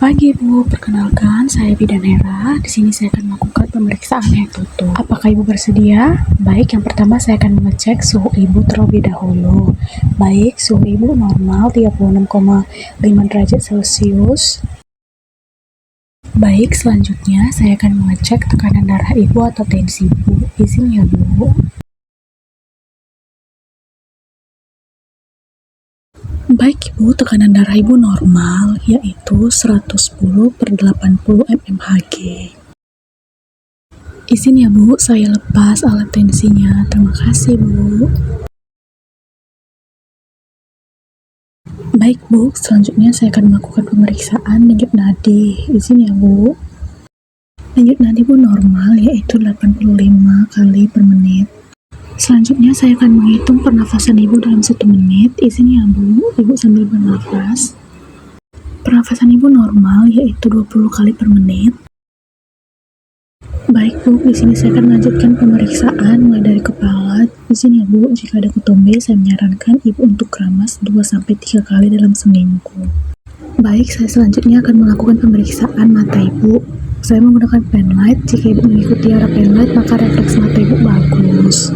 Pagi Ibu, perkenalkan saya Bidan Hera. Di sini saya akan melakukan pemeriksaan head tutu. Apakah Ibu bersedia? Baik, yang pertama saya akan mengecek suhu Ibu terlebih dahulu. Baik, suhu Ibu normal 36,5 derajat Celcius. Baik, selanjutnya saya akan mengecek tekanan darah Ibu atau tensi Ibu. Izin ya Bu. Baik Ibu, tekanan darah Ibu normal, yaitu 110/80 mmHg. Izin ya Bu, saya lepas alat tensinya. Terima kasih Bu. Baik Bu, selanjutnya saya akan melakukan pemeriksaan denyut nadi. Izin ya Bu. Denyut nadi Bu normal, yaitu 85 kali per menit. Selanjutnya saya akan menghitung pernafasan Ibu dalam 1 menit. Izin ya Bu, Ibu sambil bernafas. Pernafasan Ibu normal, yaitu 20 kali per menit. Baik Bu, di sini saya akan melanjutkan pemeriksaan mulai dari kepala. Izin ya Bu, jika ada ketombe, saya menyarankan Ibu untuk keramas 2-3 kali dalam seminggu. Baik, saya selanjutnya akan melakukan pemeriksaan mata Ibu. Saya menggunakan penlight. Jika Ibu mengikuti arah penlight, maka refleks mata Ibu bagus.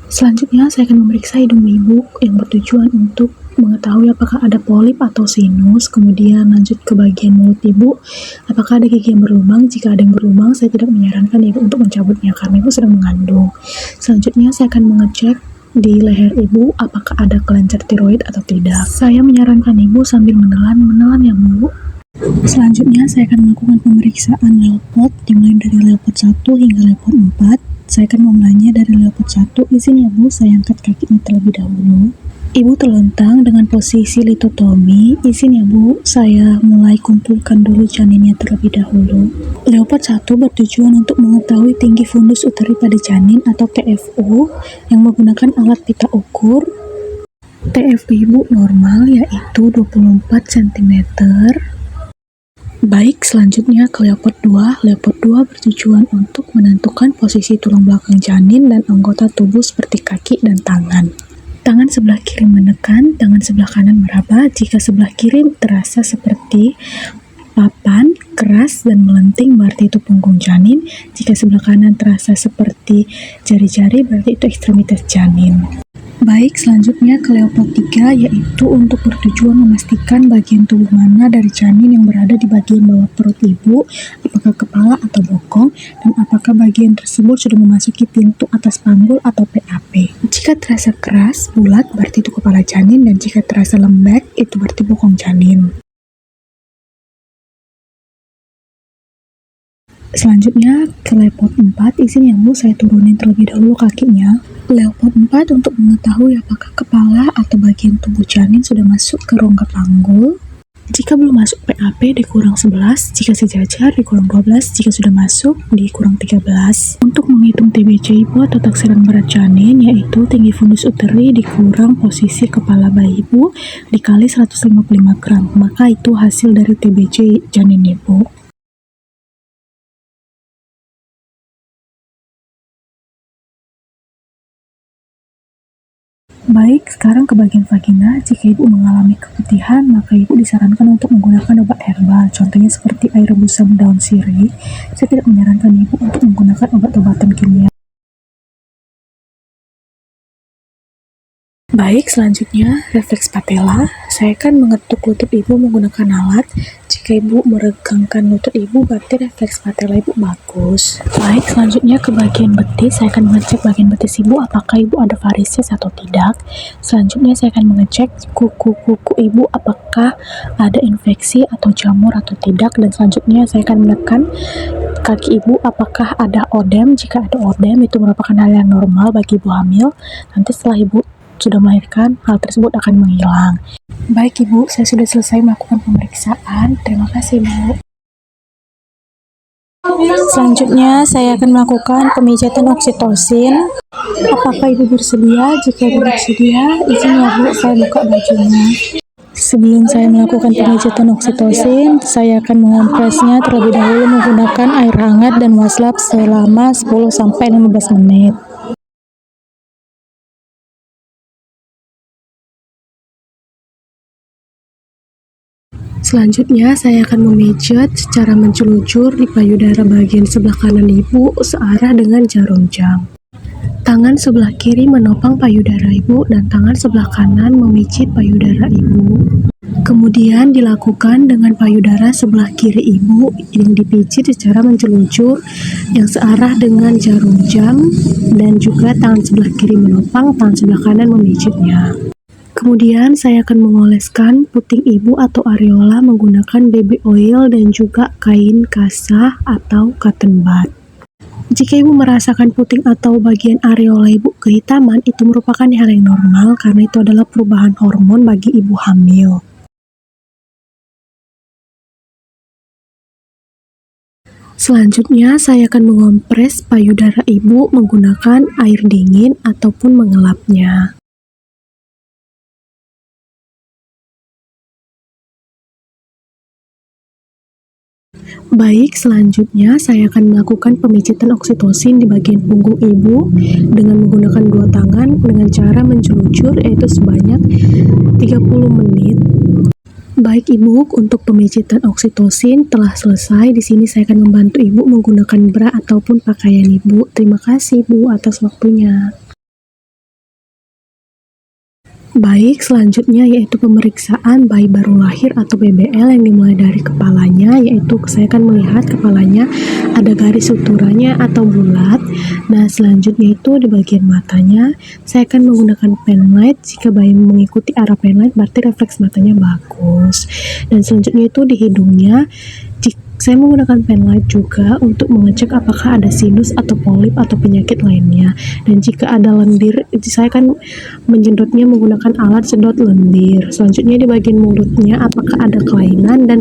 Selanjutnya, saya akan memeriksa hidung Ibu yang bertujuan untuk mengetahui apakah ada polip atau sinus. Kemudian lanjut ke bagian mulut Ibu, apakah ada gigi yang berlubang. Jika ada yang berlubang, saya tidak menyarankan Ibu untuk mencabutnya karena Ibu sedang mengandung. Selanjutnya, saya akan mengecek di leher Ibu apakah ada kelenjar tiroid atau tidak. Saya menyarankan Ibu sambil menelan ya Bu. Selanjutnya, saya akan melakukan pemeriksaan Leopard dimulai dari Leopard 1 hingga Leopard 4. Saya akan memulainya dari Leopard 1. Izin ya Bu, saya angkat kakinya terlebih dahulu. Ibu terlentang dengan posisi litotomi. Izin ya Bu, saya mulai kumpulkan dulu janinnya terlebih dahulu. Leopard 1 bertujuan untuk mengetahui tinggi fundus uteri pada janin atau TFU yang menggunakan alat pita ukur. TFU Ibu normal, yaitu 24 cm. Baik, selanjutnya ke Leopard 2. Leopard 2 bertujuan untuk menentukan posisi tulang belakang janin dan anggota tubuh seperti kaki dan tangan. Tangan sebelah kiri menekan, tangan sebelah kanan meraba. Jika sebelah kiri terasa seperti papan, keras, dan melenting, berarti itu punggung janin. Jika sebelah kanan terasa seperti jari-jari, berarti itu ekstremitas janin. Baik, selanjutnya ke Leopard 3, yaitu untuk bertujuan memastikan bagian tubuh mana dari janin yang berada di bagian bawah perut Ibu, apakah kepala atau bokong, dan apakah bagian tersebut sudah memasuki pintu atas panggul atau PAP. Jika terasa keras, bulat, berarti itu kepala janin, dan jika terasa lembek, itu berarti bokong janin. Selanjutnya ke Leopard 4, izin ya Bu, saya turunin terlebih dahulu kakinya. Leopard 4 untuk mengetahui apakah kepala atau bagian tubuh janin sudah masuk ke rongga panggul. Jika belum masuk PAP, dikurang 11, jika sejajar dikurang 12, jika sudah masuk dikurang 13. Untuk menghitung TBC Ibu atau taksiran berat janin, yaitu tinggi fundus uteri dikurang posisi kepala bayi Ibu dikali 155 gram, maka itu hasil dari TBC janin Ibu. Baik, sekarang ke bagian vagina. Jika Ibu mengalami keputihan, maka Ibu disarankan untuk menggunakan obat herbal, contohnya seperti air rebusan daun sirih. Saya tidak menyarankan Ibu untuk menggunakan obat-obatan kimia. Baik, selanjutnya refleks patella. Saya akan mengetuk lutut Ibu menggunakan alat. Jika Ibu meregangkan lutut Ibu, berarti refleks patella Ibu bagus. Baik, selanjutnya ke bagian betis. Saya akan mengecek bagian betis Ibu apakah Ibu ada varises atau tidak. Selanjutnya saya akan mengecek kuku-kuku Ibu apakah ada infeksi atau jamur atau tidak. Dan selanjutnya saya akan menekan kaki Ibu apakah ada odem. Jika ada odem, itu merupakan hal yang normal bagi Ibu hamil. Nanti setelah Ibu sudah melahirkan, hal tersebut akan menghilang. Baik Ibu, saya sudah selesai melakukan pemeriksaan. Terima kasih Bu. Selanjutnya saya akan melakukan pemijatan oksitosin. Apakah Ibu bersedia? Jika Ibu bersedia, izin ya Bu, saya buka bajunya. Sebelum saya melakukan pemijatan oksitosin, saya akan mengompresnya terlebih dahulu menggunakan air hangat dan waslap selama 10-15 menit. Selanjutnya, saya akan memijat secara mencelujur di payudara bagian sebelah kanan ibu searah dengan jarum jam. Tangan sebelah kiri menopang payudara ibu dan tangan sebelah kanan memijit payudara ibu. Kemudian dilakukan dengan payudara sebelah kiri ibu yang dipijit secara mencelujur yang searah dengan jarum jam dan juga tangan sebelah kiri menopang, tangan sebelah kanan memijitnya. Kemudian saya akan mengoleskan puting ibu atau areola menggunakan baby oil dan juga kain kasah atau cotton bud. Jika ibu merasakan puting atau bagian areola ibu kehitaman, itu merupakan hal yang normal karena itu adalah perubahan hormon bagi ibu hamil. Selanjutnya, saya akan mengompres payudara ibu menggunakan air dingin ataupun mengelapnya. Baik, selanjutnya saya akan melakukan pemijitan oksitosin di bagian punggung ibu dengan menggunakan dua tangan dengan cara mencelujur yaitu sebanyak 30 menit. Baik Ibu, untuk pemijitan oksitosin telah selesai. Di sini saya akan membantu Ibu menggunakan bra ataupun pakaian Ibu. Terima kasih Bu atas waktunya. Baik, selanjutnya yaitu pemeriksaan bayi baru lahir atau BBL yang dimulai dari kepalanya, yaitu saya akan melihat kepalanya ada garis suturanya atau bulat. Nah, selanjutnya itu di bagian matanya, saya akan menggunakan penlight. Jika bayi mengikuti arah penlight, berarti refleks matanya bagus. Dan selanjutnya itu di hidungnya, saya menggunakan penlight juga untuk mengecek apakah ada sinus atau polip atau penyakit lainnya. Dan jika ada lendir, saya akan menyedotnya menggunakan alat sedot lendir. Selanjutnya di bagian mulutnya, apakah ada kelainan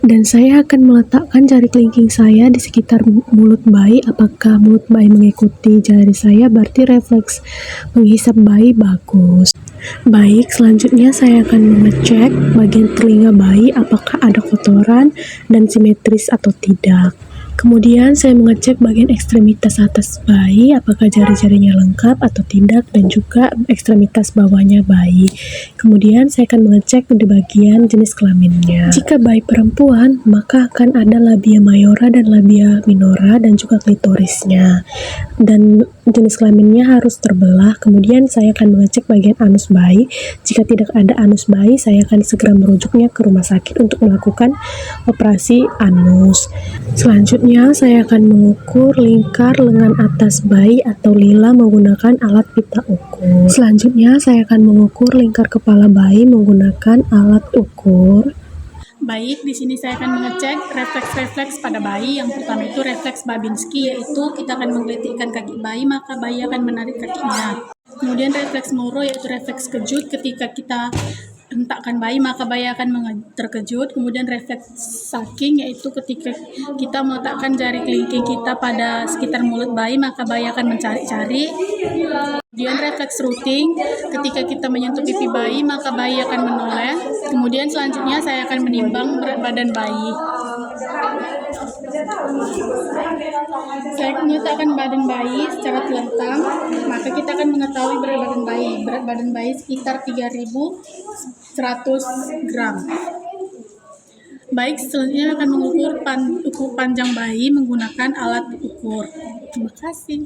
dan saya akan meletakkan jari kelingking saya di sekitar mulut bayi. Apakah mulut bayi mengikuti jari saya, berarti refleks menghisap bayi bagus. Baik, selanjutnya saya akan mengecek bagian telinga bayi apakah ada kotoran dan simetris atau tidak. Kemudian saya mengecek bagian ekstremitas atas bayi apakah jari-jarinya lengkap atau tidak dan juga ekstremitas bawahnya bayi. Kemudian saya akan mengecek di bagian jenis kelaminnya. Jika bayi perempuan, maka akan ada labia mayora dan labia minora dan juga klitorisnya. Dan jenis kelaminnya harus terbelah. Kemudian saya akan mengecek bagian anus bayi. Jika tidak ada anus bayi, saya akan segera merujuknya ke rumah sakit untuk melakukan operasi anus. Selanjutnya, saya akan mengukur lingkar lengan atas bayi atau lila menggunakan alat pita ukur. Selanjutnya, saya akan mengukur lingkar kepala bayi menggunakan alat ukur. Baik, di sini saya akan mengecek refleks-refleks pada bayi. Yang pertama itu refleks Babinski, yaitu kita akan menggelitikkan kaki bayi, maka bayi akan menarik kakinya. Kemudian refleks Moro, yaitu refleks kejut, ketika kita hentakkan bayi, maka bayi akan terkejut. Kemudian refleks sucking, yaitu ketika kita meletakkan jari kelingking kita pada sekitar mulut bayi, maka bayi akan mencari-cari. Kemudian refleks rooting, ketika kita menyentuh pipi bayi, maka bayi akan menoleh. Kemudian selanjutnya saya akan menimbang berat badan bayi. Saya meletakkan badan bayi secara telentang, maka kita akan mengetahui berat badan bayi. Berat badan bayi sekitar 3.100 gram. Baik, selanjutnya akan mengukur panjang bayi menggunakan alat ukur. Terima kasih.